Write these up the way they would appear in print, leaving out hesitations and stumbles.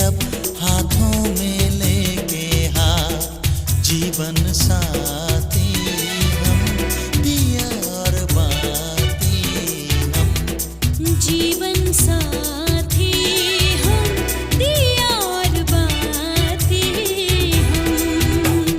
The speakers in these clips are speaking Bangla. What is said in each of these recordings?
अब हाथों में लेके हाथ जीवन साथी हम दिया और बाती हम जीवन साथी हम दिया और बाती हम।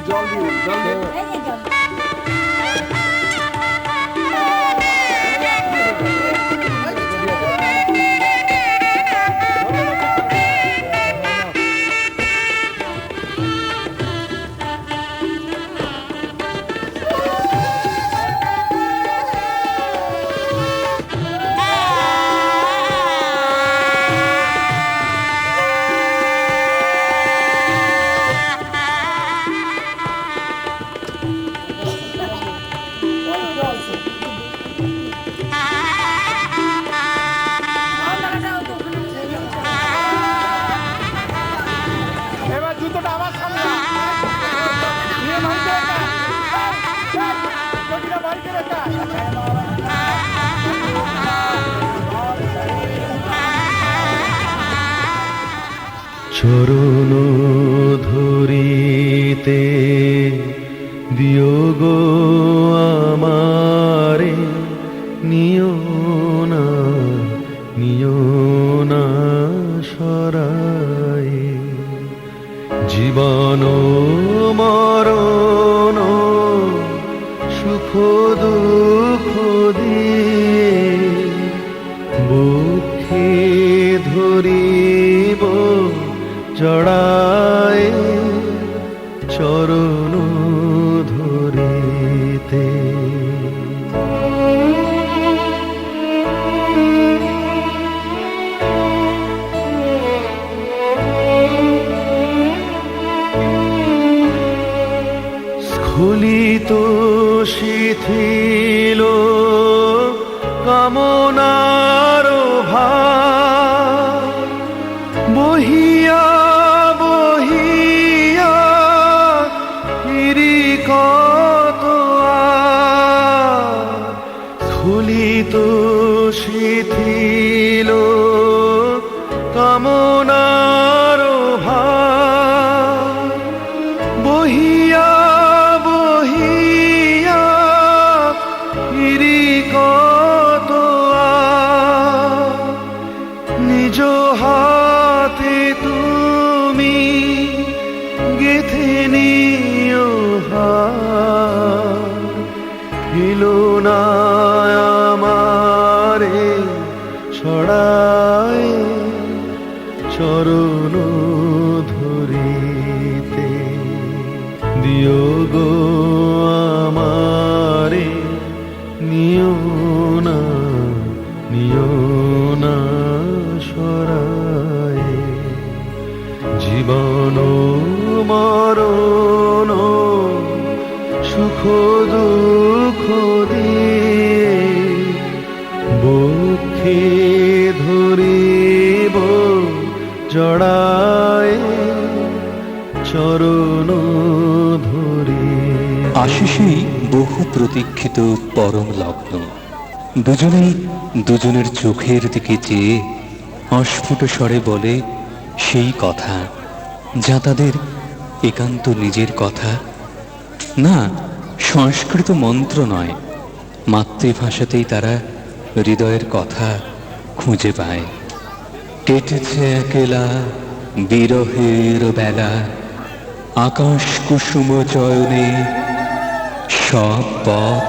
জল দিন, জল দিন। এবার জুতোটা আমার সামনে নিয়ে মারতে বাড়িতে রেখা চরণ ধরিতে দিও গো আমারে, নিও না সরাই, জীবন মরণ সুখ দুঃখ দিয়ে বুকে ধরিব জড়ায়, চরণ ধরিতে। স্খলিত শিথিল কামনার ভার, বহিয়া বহিয়া ফিরি কত আর, স্খলিত শিথিল কামনার ভার, বহিয়া বহিয়া ফিরি কত আর, নিজ হাতে তুমি গেথে নিও হার, এলো না আমারে ছড়ায়, চরণ ধরিতে। দিও গো আমারে, নিও না সরায়, জীবন মরণ সুখ দুঃখ দিয়ে বুকে ধরিব জড়ায়, চরণ ধরি। আশিসেই বহু প্রতীক্ষিত পরম লগ্ন, দুজনেই দুজনের চোখের দিকে চেয়ে অস্ফুট স্বরে বলে সেই কথা যা তাদের একান্ত নিজের কথা। না, সংস্কৃত মন্ত্র নয়, মাতৃভাষাতেই তারা হৃদয়ের কথা খুঁজে পায়। কেটেছে একলা বিরহের বেলা, আকাশ কুসুম চয়নে সব পথ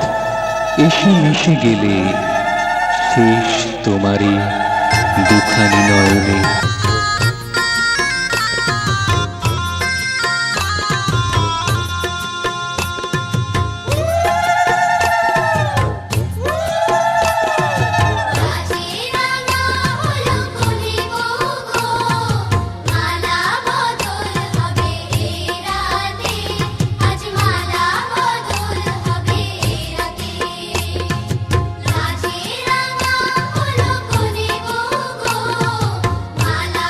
এসে মিশে গেলে, শেষ তোমারই দুখানি নয়নে। মালা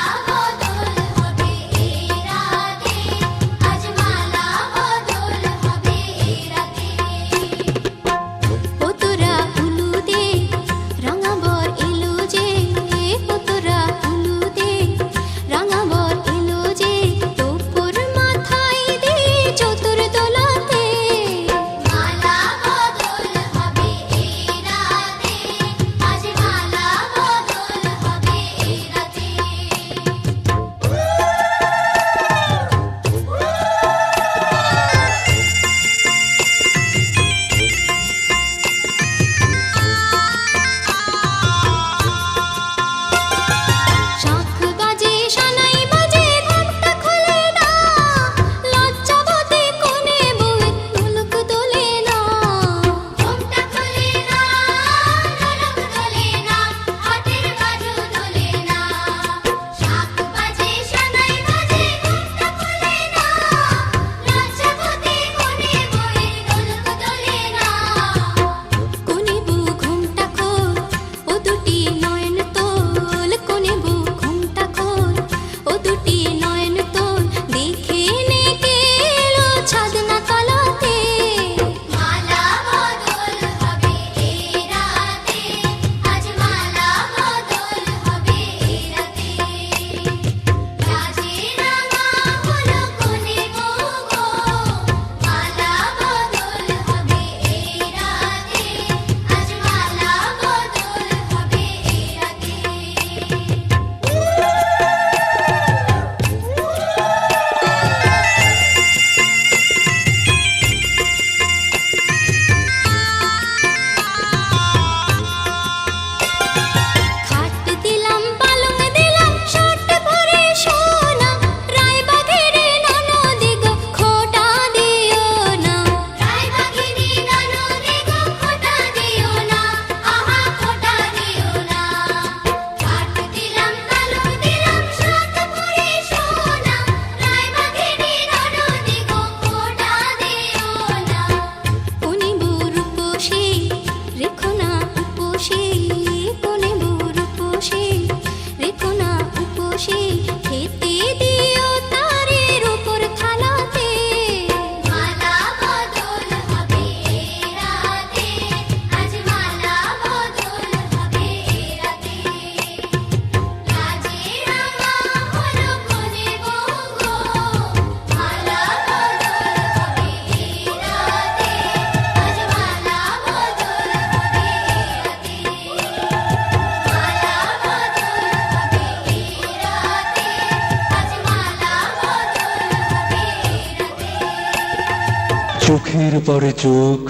চোখের পরে চোখ,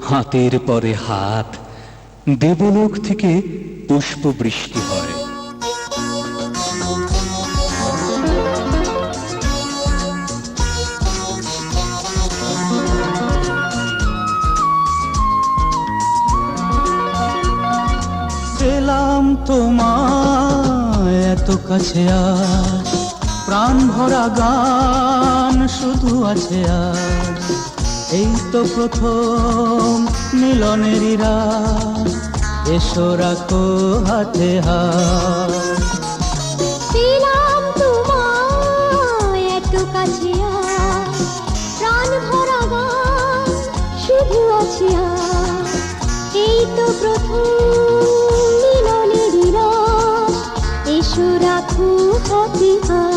হাতের পরে হাত, দেবলোক থেকে পুষ্প বৃষ্টি হয়। পেলাম তোমায় এত কাছে আজ, প্রাণ ভরা গান শুধু আছে আজ। এই তো প্রথম মিলনেরই রাত, এসো রাখো হাতে হাত। পেলাম তোমায় এত কাছে আজ, প্রাণ ভরা গান শুধু আছে আজ। এই তো প্রথম মিলনেরই রাত, এসো রাখো হাতে হাত।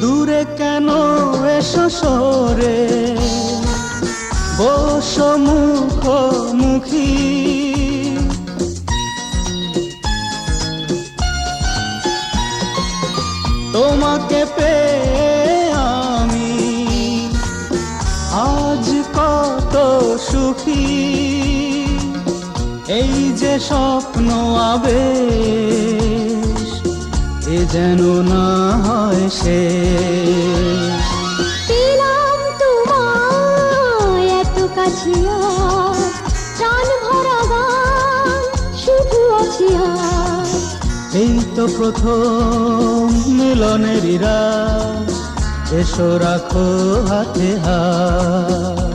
দূরে কেন এসো সরে, বসো মুখোমুখি। তোমাকে পেয়ে আমি আজ কত সুখী। এই যে স্বপ্ন আবেশ, এ যেন না হয় শেষ। পেলাম তোমায় এত কাছে আজ, প্রাণ ভরা গান শুধু আছে আজ। এই তো প্রথম মিলনেরই রাত, এসো রাখো হাতে হাত।